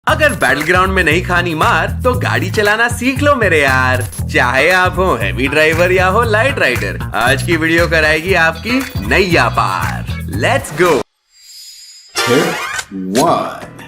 अगर battle ground में नहीं खानी मार तो गाड़ी चलाना सीख लो मेरे यार। चाहे आप हो हैवी ड्राइवर या हो लाइट राइडर, आज की वीडियो कराएगी आपकी नैया पार। Let's go.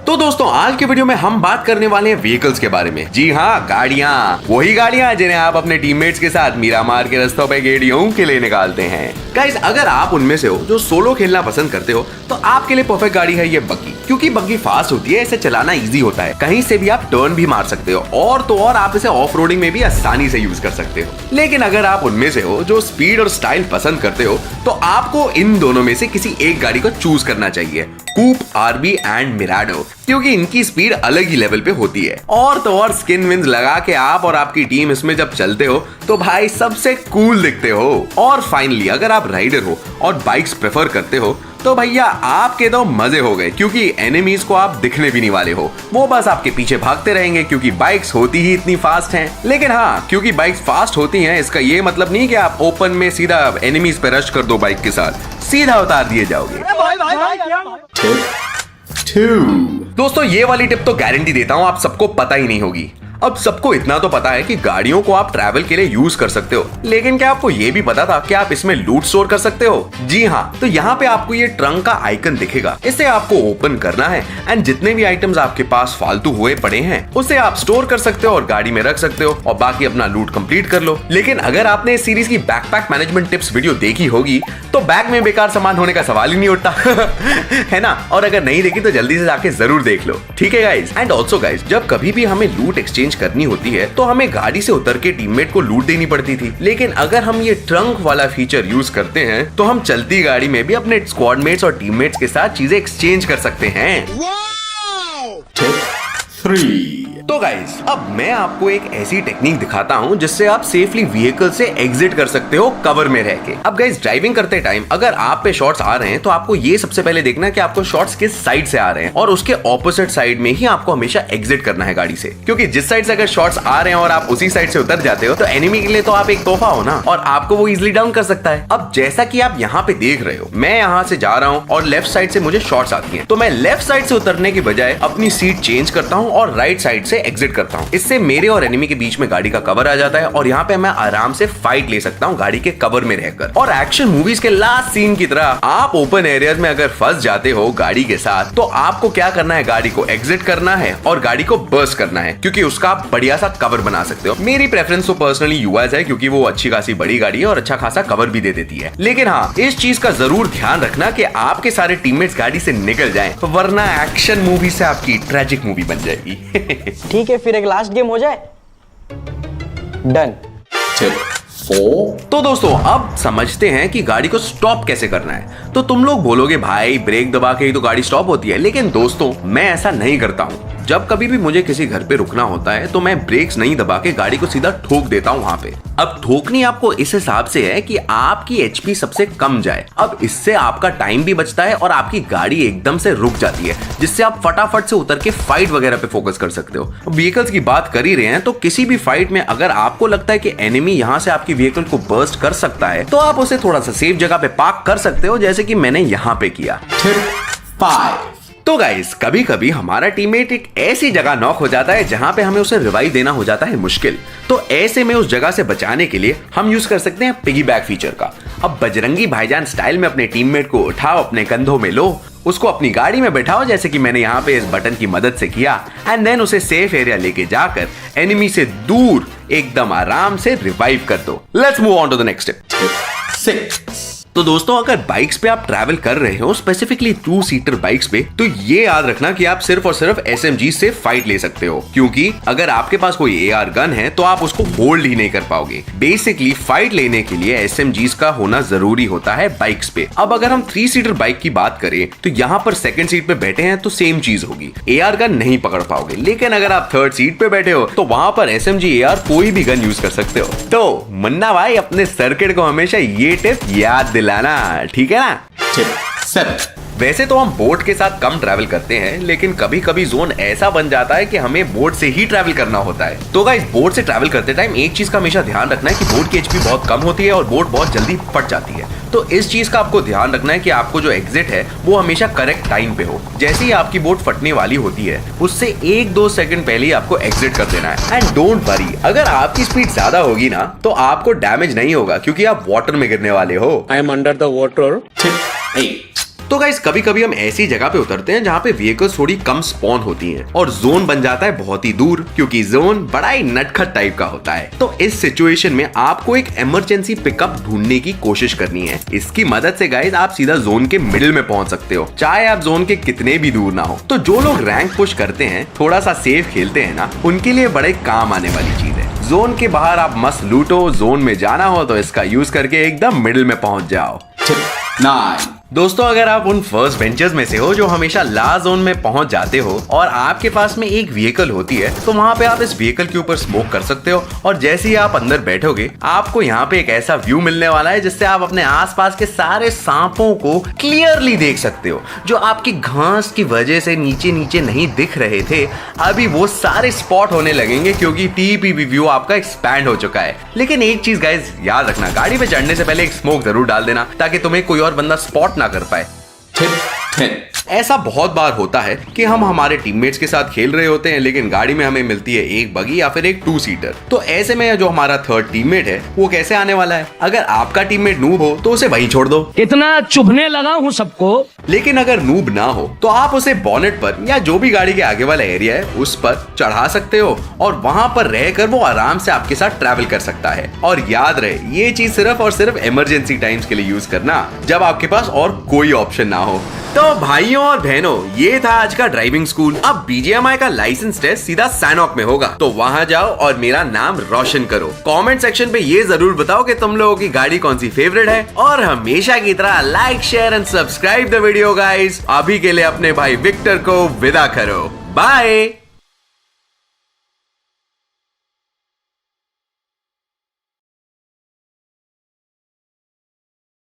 तो दोस्तों आज के वीडियो में हम बात करने वाले हैं व्हीकल्स के बारे में। जी हाँ, गाड़ियाँ, वही गाड़ियाँ जिन्हें आप अपने टीममेट्स के साथ मीरा मार के रास्तों पे गेड़ियों के लिए निकालते हैं। गाइस, अगर आप उनमें से हो जो सोलो खेलना पसंद करते हो तो आपके लिए परफेक्ट गाड़ी है ये बग्गी, क्योंकि बग्गी फास्ट होती है, इसे चलाना इजी होता है, कहीं से भी आप टर्न भी मार सकते हो और तो और आप इसे ऑफ रोडिंग में भी आसानी से यूज कर सकते हो। लेकिन अगर आप उनमें से हो जो स्पीड और स्टाइल पसंद करते हो तो आपको इन दोनों में से किसी एक गाड़ी को चूज करना चाहिए, कूप, आरबी एंड मिराडो, क्योंकि इनकी स्पीड अलग ही लेवल पे होती है। और तो और स्किन विंग्स लगा के आप और आपकी टीम इसमें जब चलते हो तो भाई सबसे कूल दिखते हो। और फाइनली अगर आप राइडर हो और बाइक्स प्रेफर करते हो तो भैया आपके तो मजे हो गए, क्योंकि एनिमीज को आप दिखने भी नहीं वाले हो, वो बस आपके पीछे भागते रहेंगे क्योंकि बाइक्स होती ही इतनी फास्ट हैं। लेकिन हाँ, क्योंकि बाइक्स फास्ट होती हैं इसका ये मतलब नहीं कि आप ओपन में सीधा एनिमीज पे रश कर दो, बाइक के साथ सीधा उतार दिए जाओगे। दोस्तों ये वाली टिप तो गारंटी देता हूँ आप सबको पता ही नहीं होगी। अब सबको इतना तो पता है कि गाड़ियों को आप ट्रैवल के लिए यूज कर सकते हो, लेकिन क्या आपको ये भी पता था कि आप इसमें लूट स्टोर कर सकते हो? जी हाँ, तो यहाँ पे आपको ये ट्रंक का आइकन दिखेगा, इसे आपको ओपन करना है एंड जितने भी आइटम्स आपके पास फालतू हुए पड़े हैं उसे आप स्टोर कर सकते हो और गाड़ी में रख सकते हो और बाकी अपना लूट कंप्लीट कर लो। लेकिन अगर आपने इस सीरीज की बैकपैक मैनेजमेंट टिप्स वीडियो देखी होगी तो बैग में बेकार सामान होने का सवाल ही नहीं उठता है ना? और अगर नहीं देखी तो जल्दी से जाके जरूर देख लो, ठीक है गाइस? एंड ऑल्सो गाइस, जब कभी भी हमें लूट एक्सचेंज करनी होती है तो हमें गाड़ी से उतर के टीममेट को लूट देनी पड़ती थी, लेकिन अगर हम ये ट्रंक वाला फीचर यूज करते हैं तो हम चलती गाड़ी में भी अपने स्क्वाडमेट्स और टीममेट्स के साथ चीजें एक्सचेंज कर सकते हैं। तो गाइस, अब मैं आपको एक ऐसी टेक्निक दिखाता हूं जिससे आप सेफली व्हीकल से एग्जिट कर सकते हो कवर में रह के। अब गाइस, ड्राइविंग करते टाइम अगर आप पे शॉट्स आ रहे हैं तो आपको ये सबसे पहले देखना है कि आपको शॉट्स किस साइड से आ रहे हैं और उसके ऑपोजिट साइड में ही आपको हमेशा एग्जिट करना है गाड़ी से, क्योंकि जिस साइड से अगर शॉट्स आ रहे हैं और आप उसी साइड से उतर जाते हो तो एनिमी के लिए तो आप एक तोहफा हो ना, और आपको वो इजिली डाउन कर सकता है। अब जैसा कि आप यहाँ पे देख रहे हो, मैं यहाँ से जा रहा हूँ और लेफ्ट साइड से मुझे शॉट्स आती है, तो मैं लेफ्ट साइड से उतरने की बजाय अपनी सीट चेंज करता हूँ और राइट साइड से एग्जिट करता हूँ। इससे मेरे और एनिमी के बीच में गाड़ी का कवर आ जाता है और यहाँ पे मैं आराम से फाइट ले सकता हूँ गाड़ी के कवर में रहकर। और एक्शन मूवीज के लास्ट सीन की तरह आप ओपन एरियाज में अगर फंस जाते हो गाड़ी के साथ तो आपको क्या करना है, गाड़ी को एग्जिट करना है और गाड़ी को बर्स्ट करना है, क्योंकि उसका आप बढ़िया सा कवर बना सकते हो। मेरी प्रेफरेंस तो पर्सनली यूएस है, क्योंकि वो अच्छी खासी बड़ी गाड़ी है और अच्छा खासा कवर भी दे देती है। लेकिन हाँ, इस चीज का जरूर ध्यान रखना कि आपके सारे टीममेट्स गाड़ी से निकल जाएं, वरना एक्शन मूवी से आपकी ट्रेजिक मूवी बन जाएगी। ठीक है, फिर एक लास्ट गेम हो जाए। डन। तो दोस्तों अब समझते हैं कि गाड़ी को स्टॉप कैसे करना है। तो तुम लोग बोलोगे भाई ब्रेक दबा के ही तो गाड़ी स्टॉप होती है, लेकिन दोस्तों मैं ऐसा नहीं करता हूँ। जब कभी भी मुझे किसी घर पे रुकना होता है तो मैं ब्रेक्स नहीं दबा के गाड़ी को सीधा ठोक देता हूँ वहां पे। अब ठोकनी आपको इस हिसाब से है कि आपकी एचपी सबसे कम जाए। अब इससे आपका टाइम भी बचता है और आपकी गाड़ी एकदम से रुक जाती है, जिससे आप फटाफट से उतर के फाइट वगैरह पे फोकस कर सकते हो। व्हीकल्स की बात कर ही रहे हैं तो किसी भी फाइट में अगर आपको लगता है कि एनिमी यहाँ से आपकी व्हीकल को बर्स्ट कर सकता है तो आप उसे थोड़ा सा सेफ जगह पे पार्क कर सकते हो, जैसे कि मैंने यहाँ पे किया। तो गाइस, कभी कभी हमारा टीममेट एक ऐसी जगह नॉक हो जाता है जहां पे हमें उसे रिवाइव देना हो जाता है मुश्किल। तो ऐसे में उस जगह से बचाने के लिए हम यूज कर सकते हैं पिगी बैक फीचर का। अब बजरंगी भाईजान स्टाइल में अपने टीममेट को उठाओ, अपने कंधों में लो, उसको अपनी गाड़ी में बैठाओ जैसे कि मैंने यहाँ पे इस बटन की मदद से किया, एंड देन उसे सेफ एरिया लेके जाकर एनिमी से दूर एकदम आराम से रिवाइव कर दो। Let's move on to the next step. तो दोस्तों अगर बाइक्स पे आप ट्रैवल कर रहे हो, स्पेसिफिकली 2 सीटर बाइक्स पे, तो ये याद रखना कि आप सिर्फ और सिर्फ SMG से फाइट ले सकते हो, क्योंकि अगर आपके पास कोई AR गन है तो आप उसको होल्ड ही नहीं कर पाओगे। बेसिकली फाइट लेने के लिए SMGs का होना जरूरी होता है बाइक्स पे। अब अगर हम 3 सीटर बाइक की बात करें तो यहाँ पर सेकंड सीट पे बैठे हैं तो सेम चीज होगी, AR गन नहीं पकड़ पाओगे। लेकिन अगर आप थर्ड सीट पे बैठे हो तो वहां पर SMG AR कोई भी गन यूज कर सकते हो। तो मुन्ना भाई अपने सर्किट को हमेशा ये टिप याद दिलाना, ठीक है ना? टिप 7। वैसे तो हम बोट के साथ कम ट्रैवल करते हैं, लेकिन कभी कभी जोन ऐसा बन जाता है कि हमें बोट से ही ट्रैवल करना होता है। तो गाइस, बोट से ट्रैवल करते टाइम एक चीज का हमेशा ध्यान रखना है कि बोट की एचपी बहुत कम होती है और बोट बहुत जल्दी फट जाती है। तो इस चीज का आपको ध्यान रखना है कि आपको जो एग्जिट है वो हमेशा करेक्ट टाइम पे हो। जैसे ही आपकी बोट फटने वाली होती है उससे 1-2 सेकंड पहले ही आपको एग्जिट कर देना है। एंड डोंट वरी, अगर आपकी स्पीड ज्यादा होगी ना तो आपको डैमेज नहीं होगा, क्योंकि आप वाटर में गिरने वाले हो। I am under the water. तो गाइस, कभी कभी हम ऐसी जगह पे उतरते हैं जहाँ पे व्हीकल्स थोड़ी कम स्पॉन होती हैं और जोन बन जाता है बहुत ही दूर, क्योंकि जोन बड़ा ही नटखट टाइप का होता है। तो इस सिचुएशन में आपको एक इमरजेंसी पिकअप ढूंढने की कोशिश करनी है। इसकी मदद से गाइस आप सीधा जोन के मिडिल में पहुंच सकते हो, चाहे आप जोन के कितने भी दूर ना हो। तो जो लोग रैंक पुश करते हैं, थोड़ा सा सेफ खेलते हैं ना, उनके लिए बड़े काम आने वाली चीज है। जोन के बाहर आप मस्त लूटो, जोन में जाना हो तो इसका यूज करके एकदम मिडिल में पहुंच जाओ। दोस्तों, अगर आप उन फर्स्ट बेंचर्स में से हो जो हमेशा लास्ट जोन में पहुंच जाते हो और आपके पास में एक व्हीकल होती है, तो वहां पे आप इस व्हीकल के ऊपर स्मोक कर सकते हो और जैसे ही आप अंदर बैठोगे आपको यहाँ पे एक ऐसा व्यू मिलने वाला है जिससे आप अपने आसपास के सारे सांपों को क्लियरली देख सकते हो, जो आपकी घास की वजह से नीचे नीचे नहीं दिख रहे थे। अभी वो सारे स्पॉट होने लगेंगे क्योंकि टीपीवी व्यू आपका एक्सपैंड हो चुका है। लेकिन एक चीज गाइस याद रखना, गाड़ी पे चढ़ने से पहले एक स्मोक जरूर डाल देना ताकि तुम्हें कोई और बंदा स्पॉट ना कर पाए। ऐसा बहुत बार होता है कि हम हमारे टीममेट्स के साथ खेल रहे होते हैं, लेकिन गाड़ी में हमें मिलती है एक बगी या फिर एक 2 सीटर। तो ऐसे में जो हमारा थर्ड टीममेट है वो कैसे आने वाला है? अगर आपका टीममेट नूब हो तो उसे वहीं छोड़ दो, इतना चुभने लगा हूँ सबको। लेकिन अगर नूब ना हो तो आप उसे बॉनेट पर या जो भी गाड़ी के आगे वाला एरिया है उस पर चढ़ा सकते हो और वहां पर रहकर वो आराम से आपके साथ ट्रैवल कर सकता है। और याद रहे, ये चीज सिर्फ और सिर्फ इमरजेंसी टाइम्स के लिए यूज करना, जब आपके पास और कोई ऑप्शन ना हो। तो भाइयों और बहनों, ये था आज का ड्राइविंग स्कूल। अब बीजीएमआई का लाइसेंस टेस्ट सीधा सैनॉक में होगा, तो वहां जाओ और मेरा नाम रोशन करो। कमेंट सेक्शन पे ये जरूर बताओ कि तुम लोगों की गाड़ी कौन सी फेवरेट है, और हमेशा की तरह like, share and subscribe the video guys. अभी के लिए अपने भाई विक्टर को विदा करो। बाय।